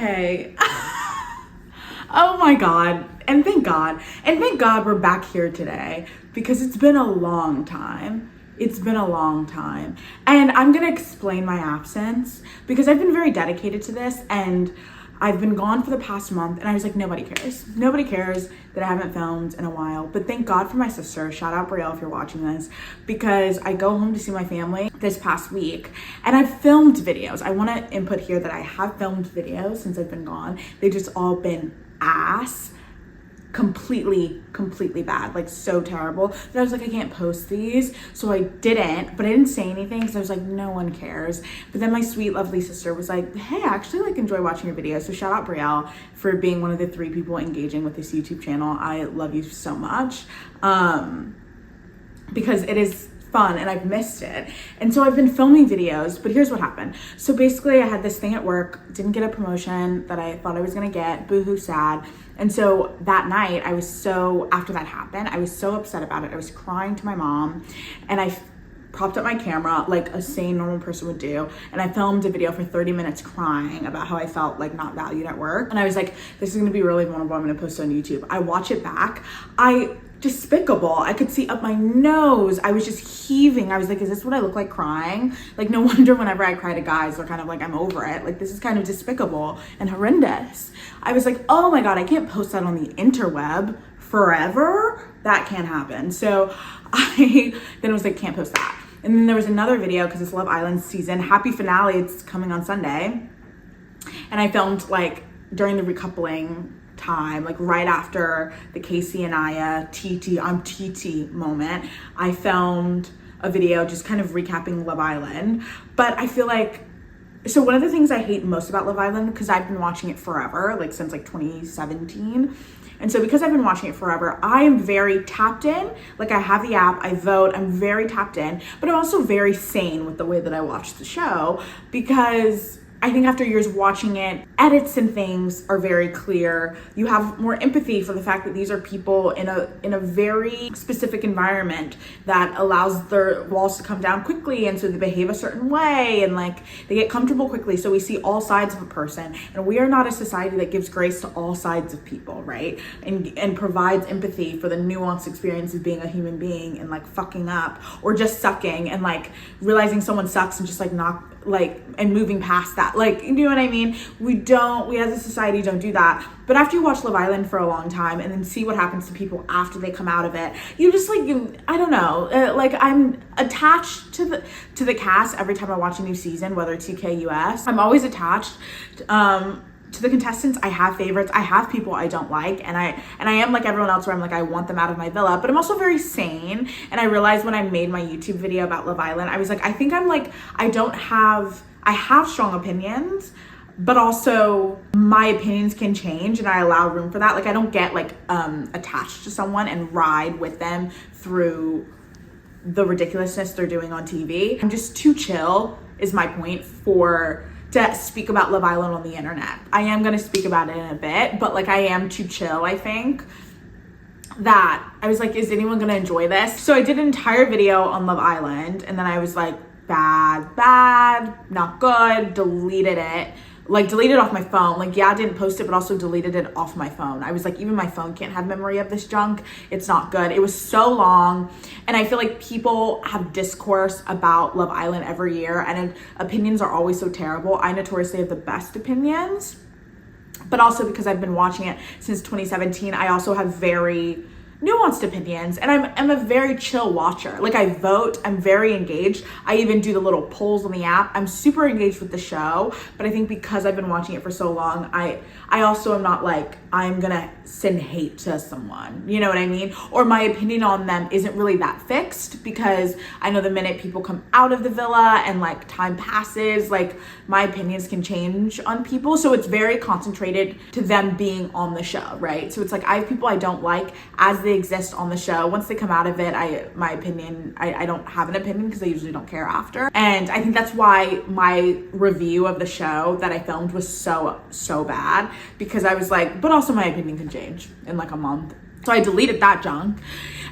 Okay. Oh my God. And thank God. And thank God we're back here today because it's been a long time. It's been a long time. And I'm going to explain my absence because I've been very dedicated to this and I've been gone for the past month and I was like, nobody cares. Nobody cares that I haven't filmed in a while. But thank God for my sister. Shout out Brielle if you're watching this, because I go home to see my family this past week and I've filmed videos. I want to input here that I have filmed videos since I've been gone. They've just all been ass. Completely bad, like so terrible that I was like, I can't post these, so I didn't. But I didn't say anything because I was like, no one cares. But then my sweet lovely sister was like, hey, I actually like enjoy watching your videos. So shout out Brielle for being one of the 3 people engaging with this YouTube channel. I love you so much, because it is fun and I've missed it. And so I've been filming videos, but here's what happened. So basically I had this thing at work, didn't get a promotion that I thought I was gonna get, boohoo sad. And so that night after that happened, I was so upset about it. I was crying to my mom and I propped up my camera like a sane normal person would do, and I filmed a video for 30 minutes crying about how I felt like not valued at work. And I was like, this is gonna be really vulnerable, I'm gonna post it on YouTube. I watch it back, despicable. I could see up my nose. I was just heaving. I was like, is this what I look like crying? Like, no wonder whenever I cry to guys, they're kind of like, I'm over it. Like, this is kind of despicable and horrendous. I was like, oh my God, I can't post that on the interweb forever. That can't happen. So I then was like, can't post that. And then there was another video because it's Love Island season, happy finale. It's coming on Sunday. And I filmed like during the recoupling time, like right after the Casey and Aya I'm TT moment, I filmed a video just kind of recapping Love Island. But I feel like, so one of the things I hate most about Love Island, because I've been watching it forever, like since like 2017. And so because I've been watching it forever, I am very tapped in. Like I have the app, I vote, I'm very tapped in, but I'm also very sane with the way that I watch the show, because I think after years watching it, edits and things are very clear. You have more empathy for the fact that these are people in a very specific environment that allows their walls to come down quickly, and so they behave a certain way and like they get comfortable quickly. So we see all sides of a person, and we are not a society that gives grace to all sides of people, right? And provides empathy for the nuanced experience of being a human being and like fucking up or just sucking and like realizing someone sucks and just like not like and moving past that. Like, you know what I mean? We as a society don't do that. But after you watch Love Island for a long time and then see what happens to people after they come out of it, you just like, I don't know, like I'm attached to the cast every time I watch a new season, whether it's UK, US. I'm always attached to the contestants. I have favorites. I have people I don't like, and I am like everyone else where I'm like, I want them out of my villa, but I'm also very sane. And I realized when I made my YouTube video about Love Island, I was like, I think I'm like, I have strong opinions, but also my opinions can change and I allow room for that. Like I don't get like attached to someone and ride with them through the ridiculousness they're doing on TV. I'm just too chill is my point to speak about Love Island on the internet. I am gonna speak about it in a bit, but like I am too chill, I think, that I was like, is anyone gonna enjoy this? So I did an entire video on Love Island and then I was like, bad, not good, deleted it. Like deleted off my phone. Like, yeah, I didn't post it, but also deleted it off my phone. I was like, even my phone can't have memory of this junk. It's not good. It was so long. And I feel like people have discourse about Love Island every year and opinions are always so terrible. I notoriously have the best opinions, but also because I've been watching it since 2017, I also have very nuanced opinions, and I'm a very chill watcher. Like I vote, I'm very engaged. I even do the little polls on the app. I'm super engaged with the show, but I think because I've been watching it for so long, I also am not like, I'm gonna send hate to someone, you know what I mean? Or my opinion on them isn't really that fixed, because I know the minute people come out of the villa and like time passes, like my opinions can change on people. So it's very concentrated to them being on the show, right? So it's like I have people I don't like as they exist on the show. Once they come out of it, I don't have an opinion because I usually don't care after. And I think that's why my review of the show that I filmed was so bad, because I was like, but also my opinion can change in like a month. So I deleted that junk.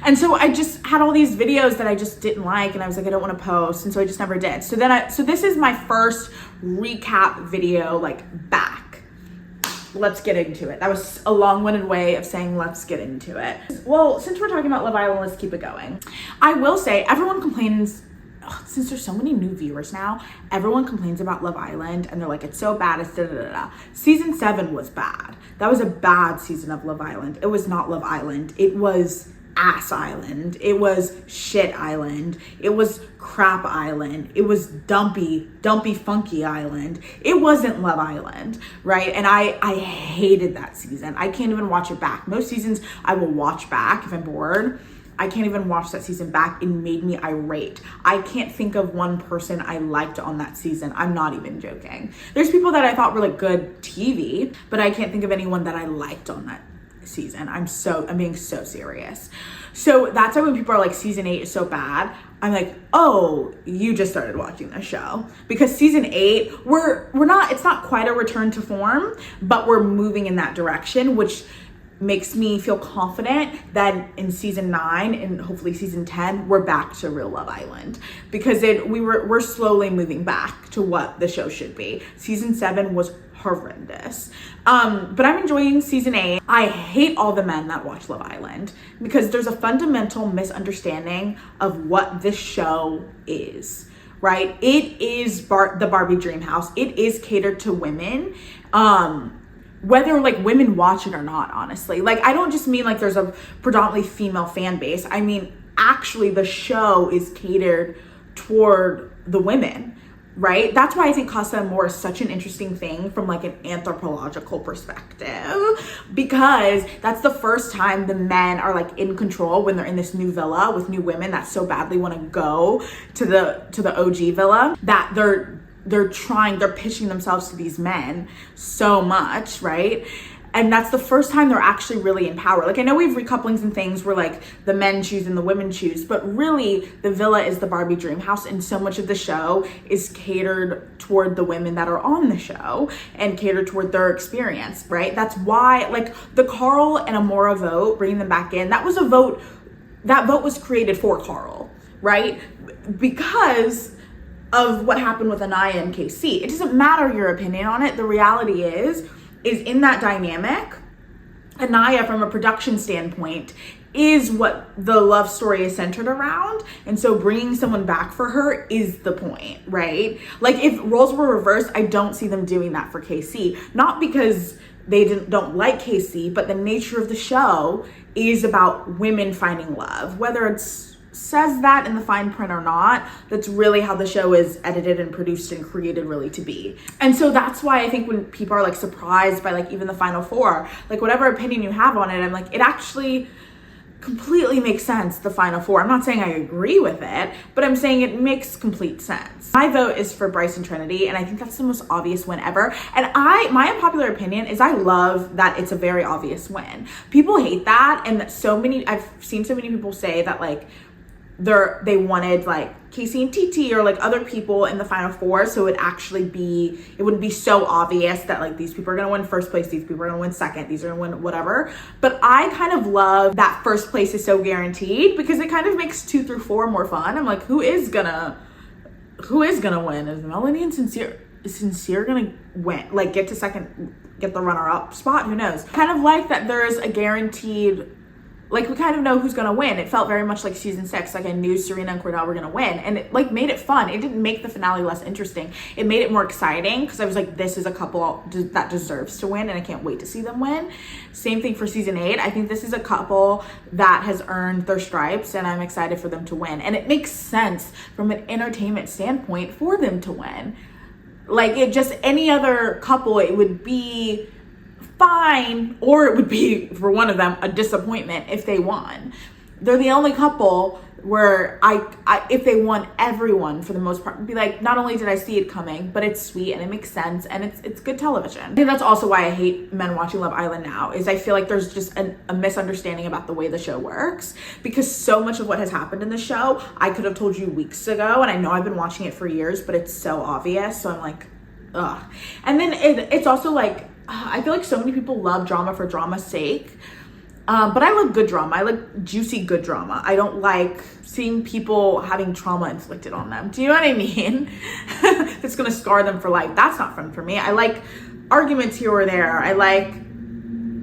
And so I just had all these videos that I just didn't like, and I was like, I don't want to post. And so I just never did. So this is my first recap video like back. let's get into it. That was a long-winded way of saying let's get into it. Well, since we're talking about Love Island, let's keep it going. I will say, everyone complains, since there's so many new viewers now, everyone complains about Love Island and they're like, it's so bad, it's da-da-da-da. Season 7 was bad. That was a bad season of Love Island. It was not Love Island. It was Ass Island. It was Shit Island. It was Crap Island. It was Dumpy Funky Island. It wasn't Love Island, right? And I hated that season. I can't even watch it back. Most seasons I will watch back if I'm bored. I can't even watch that season back. It made me irate. I can't think of one person I liked on that season. I'm not even joking. There's people that I thought were like good TV, but I can't think of anyone that I liked on that season. I'm being so serious. So that's why when people are like, season 8 is so bad, I'm like, oh, you just started watching the show. Because season 8, it's not quite a return to form, but we're moving in that direction, which makes me feel confident that in season 9 and hopefully season 10, we're back to real Love Island, because we're slowly moving back to what the show should be. Season 7 was horrendous. But I'm enjoying season 8. I hate all the men that watch Love Island because there's a fundamental misunderstanding of what this show is, right? It is the Barbie Dream House. It is catered to women. Whether like women watch it or not, honestly. Like, I don't just mean like there's a predominantly female fan base. I mean, actually the show is catered toward the women, right? That's why I think Casa Amor is such an interesting thing from like an anthropological perspective, because that's the first time the men are like in control when they're in this new villa with new women that so badly want to go to the OG villa, that they're pitching themselves to these men so much, right? And that's the first time they're actually really in power. Like, I know we have recouplings and things where like the men choose and the women choose, but really the villa is the Barbie Dream House, and so much of the show is catered toward the women that are on the show and catered toward their experience, right? That's why like the Carl and Amora vote, bringing them back in, that vote was created for Carl, right? Because of what happened with Anaya and KC. It doesn't matter your opinion on it. The reality is in that dynamic, Anaya, from a production standpoint, is what the love story is centered around. And so bringing someone back for her is the point, right? Like, if roles were reversed, I don't see them doing that for KC. Not because they don't like KC, but the nature of the show is about women finding love. Whether it's says that in the fine print or not, that's really how the show is edited and produced and created really to be. And so that's why I think when people are like surprised by like even the final 4, like whatever opinion you have on it, I'm like, it actually completely makes sense, the final 4. I'm not saying I agree with it, but I'm saying it makes complete sense. My vote is for Bryce and Trinity, and I think that's the most obvious win ever. And my unpopular opinion is I love that it's a very obvious win. People hate that, and that I've seen so many people say that like they wanted like Casey and TT or like other people in the final 4, so it wouldn't be so obvious that like these people are gonna win first place, these people are gonna win second, these are gonna win whatever. But I kind of love that first place is so guaranteed, because it kind of makes 2 through 4 more fun. I'm like, who is gonna win? Is Melanie and Sincere gonna win, like get to second, get the runner-up spot? Who knows? Kind of like that there's a guaranteed, like, we kind of know who's gonna win. It felt very much like season 6. Like, I knew Serena and Cordell were gonna win, and it like made it fun. It didn't make the finale less interesting. It made it more exciting, because I was like, this is a couple that deserves to win, and I can't wait to see them win. Same thing for season 8. I think this is a couple that has earned their stripes, and I'm excited for them to win. And it makes sense from an entertainment standpoint for them to win. Like, it just, any other couple, it would be fine, or it would be, for one of them, a disappointment if they won. They're the only couple where I if they won, everyone for the most part would be like, not only did I see it coming, but it's sweet and it makes sense and it's good television. I think that's also why I hate men watching Love Island now, is I feel like there's just a misunderstanding about the way the show works, because so much of what has happened in the show I could have told you weeks ago, and I know I've been watching it for years, but it's so obvious, so I'm like, ugh. And then it's also like, I feel like so many people love drama for drama's sake, but I love good drama. I like juicy good drama. I don't like seeing people having trauma inflicted on them. Do you know what I mean? It's gonna scar them for life. That's not fun for me. I like arguments here or there. I like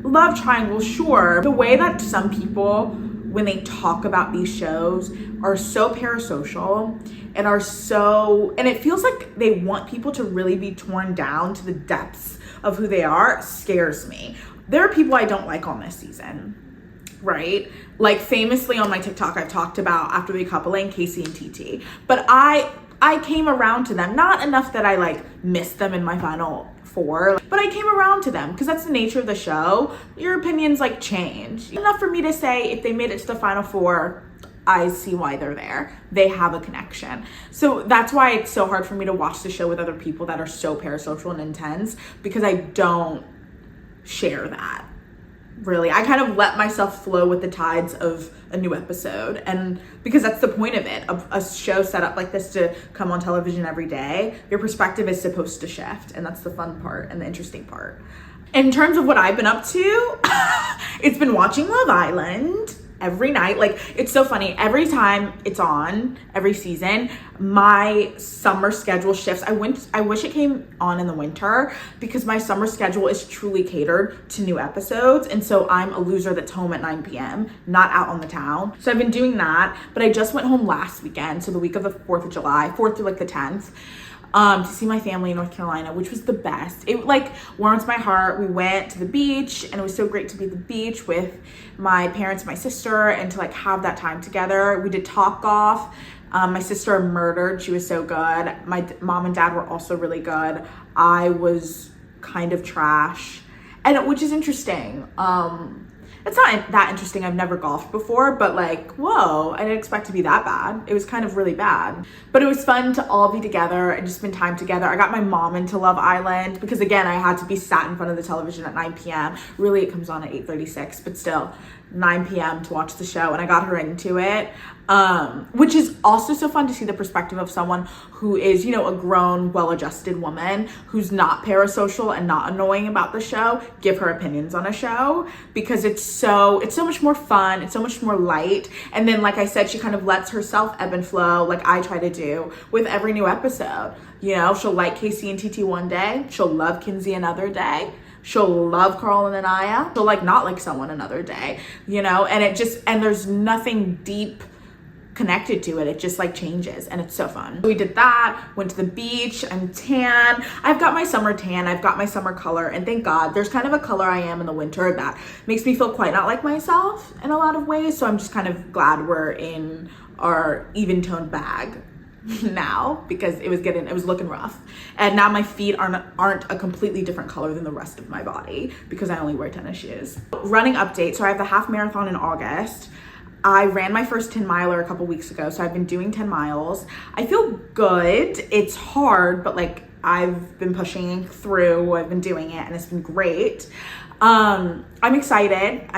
love triangles, sure. The way that some people, when they talk about these shows, are so parasocial and and it feels like they want people to really be torn down to the depths of who they are, scares me. There are people I don't like on this season, right? Like famously on my TikTok, I've talked about After the Coupling, Casey and TT, but I came around to them, not enough that I like missed them in my final four, but I came around to them because that's the nature of the show. Your opinions like change. Enough for me to say if they made it to the final four, I see why they're there. They have a connection. So that's why it's so hard for me to watch the show with other people that are so parasocial and intense, because I don't share that. Really, I kind of let myself flow with the tides of a new episode, and because that's the point of it, a show set up like this to come on television every day, your perspective is supposed to shift, and that's the fun part and the interesting part. In terms of what I've been up to, it's been watching Love Island every night. Like, it's so funny. Every time it's on, every season, my summer schedule shifts. I wish it came on in the winter because my summer schedule is truly catered to new episodes. And so I'm a loser that's home at 9 p.m., not out on the town. So I've been doing that, but I just went home last weekend. So the week of the 4th of July, 4th through like the 10th. To see my family in North Carolina, which was the best. It like warms my heart. We went to the beach and it was so great to be at the beach with my parents, my sister, and to like have that time together. We did Topgolf. My sister murdered. She was so good. My mom and dad were also really good. I was kind of trash, and which is interesting. It's not that interesting. I've never golfed before, but like, whoa, I didn't expect to be that bad. It was kind of really bad, but it was fun to all be together and just spend time together. I got my mom into Love Island because again, I had to be sat in front of the television at 9 p.m. Really, it comes on at 8:36, but still 9 p.m. to watch the show, and I got her into it. Which is also so fun to see the perspective of someone who is, you know, a grown, well-adjusted woman who's not parasocial and not annoying about the show, give her opinions on a show, because it's so much more fun. It's so much more light. And then, like I said, she kind of lets herself ebb and flow like I try to do with every new episode. You know, she'll like Casey and TT one day. She'll love Kinsey another day. She'll love Carl and Anaya. She'll like not like someone another day, you know, and there's nothing deep connected to it. It just like changes, and it's so fun. We did that, went to the beach. I'm tan. I've got my summer tan. I've got my summer color, and thank God there's kind of a color I am in the winter that makes me feel quite not like myself in a lot of ways. So I'm just kind of glad we're in our even toned bag now, because it was looking rough, and now my feet aren't a completely different color than the rest of my body because I only wear tennis shoes. Running update. So I have the half marathon in August. I ran my first 10 miler a couple weeks ago, so I've been doing 10 miles. I feel good. It's hard, but like I've been pushing through. I've been doing it, and it's been great. I'm excited.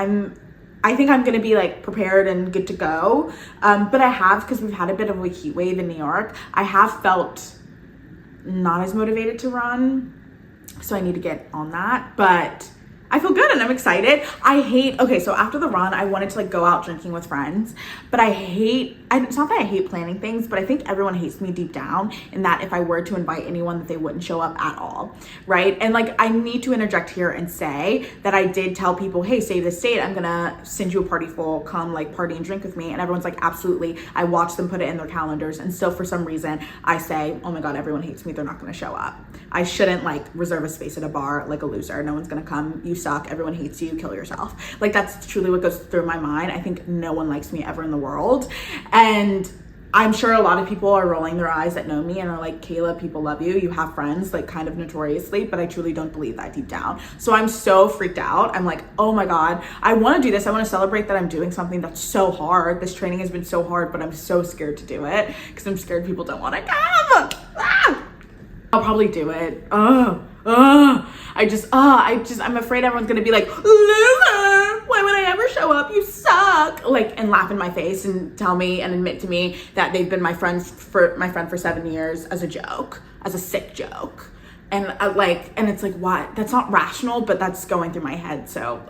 I think I'm gonna be like prepared and good to go. But I have, because we've had a bit of a heat wave in New York, I have felt not as motivated to run. So I need to get on that, but I feel good and I'm excited. So after the run, I wanted to like go out drinking with friends, but it's not that I hate planning things, but I think everyone hates me deep down, in that if I were to invite anyone, that they wouldn't show up at all, right? And like, I need to interject here and say that I did tell people, hey, save this date, I'm gonna send you a party full, come like party and drink with me. And everyone's like, absolutely. I watch them put it in their calendars, and still for some reason I say, oh my God, everyone hates me, they're not gonna show up. I shouldn't like reserve a space at a bar like a loser. No one's gonna come. You suck. Everyone hates you. Kill yourself. Like, that's truly what goes through my mind. I think no one likes me ever in the world. And I'm sure a lot of people are rolling their eyes that know me and are like, Kayla, people love you. You have friends, like kind of notoriously, but I truly don't believe that deep down. So I'm so freaked out. I'm like, oh my God, I want to do this. I want to celebrate that I'm doing something that's so hard. This training has been so hard, but I'm so scared to do it because I'm scared people don't want to come. I'll probably do it. I'm afraid everyone's gonna be like, loser, why would I ever show up? You suck. Like, and laugh in my face and tell me and admit to me that they've been my friend for 7 years as a joke, as a sick joke. And it's like, what? That's not rational, but that's going through my head. So,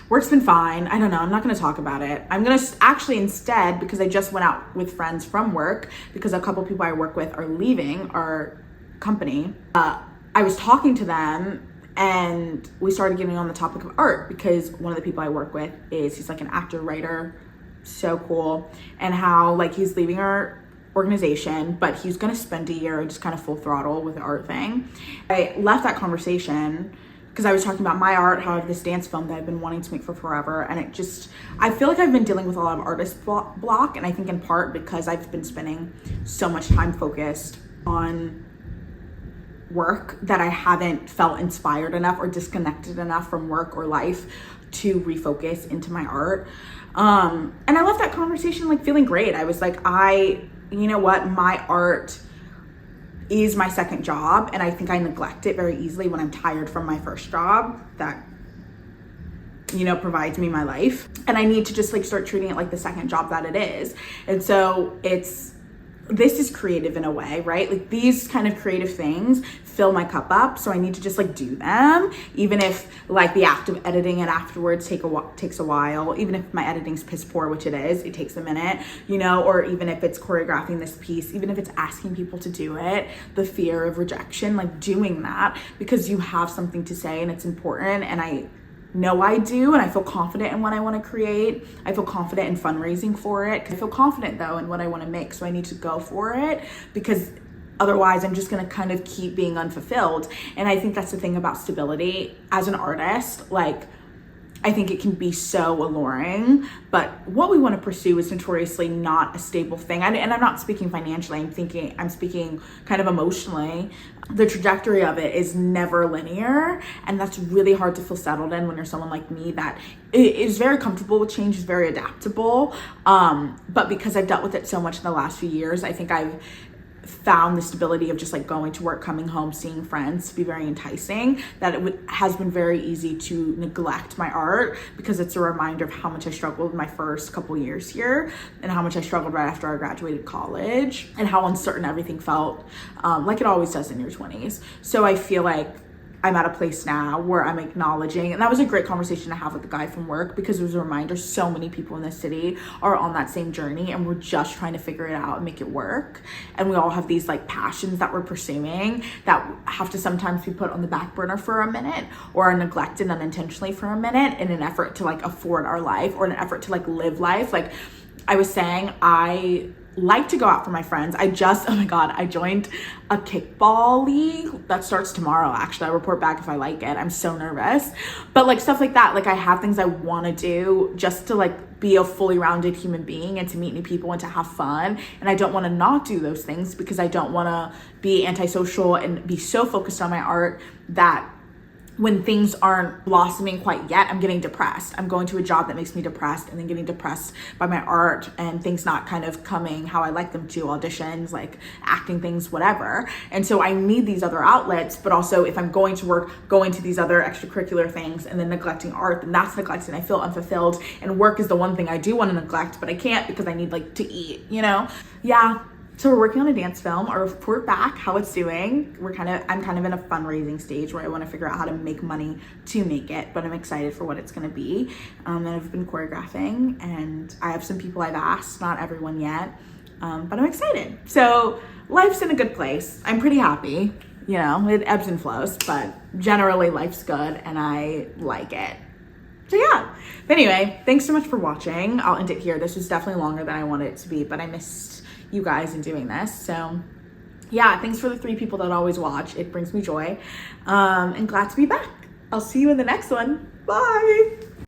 work's been fine. I don't know. I'm not going to talk about it. I'm going to actually instead, because I just went out with friends from work, because a couple people I work with are leaving our company. I was talking to them And we started getting on the topic of art because one of the people I work with he's like an actor, writer, so cool. And how like he's leaving our organization, but he's gonna spend a year just kind of full throttle with the art thing. I left that conversation because I was talking about my art, how I have this dance film that I've been wanting to make for forever. And I feel like I've been dealing with a lot of artist block. And I think in part because I've been spending so much time focused on work that I haven't felt inspired enough or disconnected enough from work or life to refocus into my art. And I left that conversation like feeling great. I was like, you know what, my art is my second job, and I think I neglect it very easily when I'm tired from my first job that, you know, provides me my life. And I need to just like start treating it like the second job that it is. And so this is creative in a way, right? Like these kind of creative things fill my cup up. So I need to just like do them, even if like the act of editing it afterwards takes a while, even if my editing's piss poor, which it takes a minute, you know, or even if it's choreographing this piece, even if it's asking people to do it, the fear of rejection, like doing that because you have something to say and it's important. And I know I do, and I feel confident in what I want to create. I feel confident in fundraising for it. I feel confident though in what I want to make, so I need to go for it because otherwise I'm just going to kind of keep being unfulfilled. And I think that's the thing about stability as an artist. Like I think it can be so alluring, but what we want to pursue is notoriously not a stable thing. And I'm not speaking financially, I'm speaking kind of emotionally. The trajectory of it is never linear, and that's really hard to feel settled in when you're someone like me that is very comfortable with change, is very adaptable. But because I've dealt with it so much in the last few years, I think I've found the stability of just like going to work, coming home, seeing friends to be very enticing, that has been very easy to neglect my art because it's a reminder of how much I struggled my first couple years here and how much I struggled right after I graduated college and how uncertain everything felt, like it always does in your 20s. So I feel like I'm at a place now where I'm acknowledging, and that was a great conversation to have with the guy from work because it was a reminder so many people in this city are on that same journey and we're just trying to figure it out and make it work. And we all have these like passions that we're pursuing that have to sometimes be put on the back burner for a minute or are neglected unintentionally for a minute in an effort to like afford our life or an effort to like live life. Like I was saying, I like to go out for my friends. Oh my God, I joined a kickball league that starts tomorrow. Actually, I'll report back if I like it. I'm so nervous, but like stuff like that. Like I have things I want to do just to like be a fully rounded human being and to meet new people and to have fun. And I don't want to not do those things because I don't want to be antisocial and be so focused on my art that when things aren't blossoming quite yet, I'm getting depressed. I'm going to a job that makes me depressed and then getting depressed by my art and things not kind of coming how I like them to, auditions, like acting things, whatever. And so I need these other outlets, but also if I'm going to work, going to these other extracurricular things and then neglecting art, then that's neglected. I feel unfulfilled, and work is the one thing I do want to neglect, but I can't because I need like to eat, you know? Yeah. So we're working on a dance film. I'll report back how it's doing. I'm kind of in a fundraising stage where I want to figure out how to make money to make it, but I'm excited for what it's going to be. And I've been choreographing and I have some people I've asked, not everyone yet, but I'm excited. So life's in a good place. I'm pretty happy. You know, it ebbs and flows, but generally life's good and I like it. So yeah, but anyway, thanks so much for watching. I'll end it here. This was definitely longer than I wanted it to be, but I missed you guys in doing this. So yeah, thanks for the 3 people that always watch. It brings me joy. And glad to be back. I'll see you in the next one. Bye.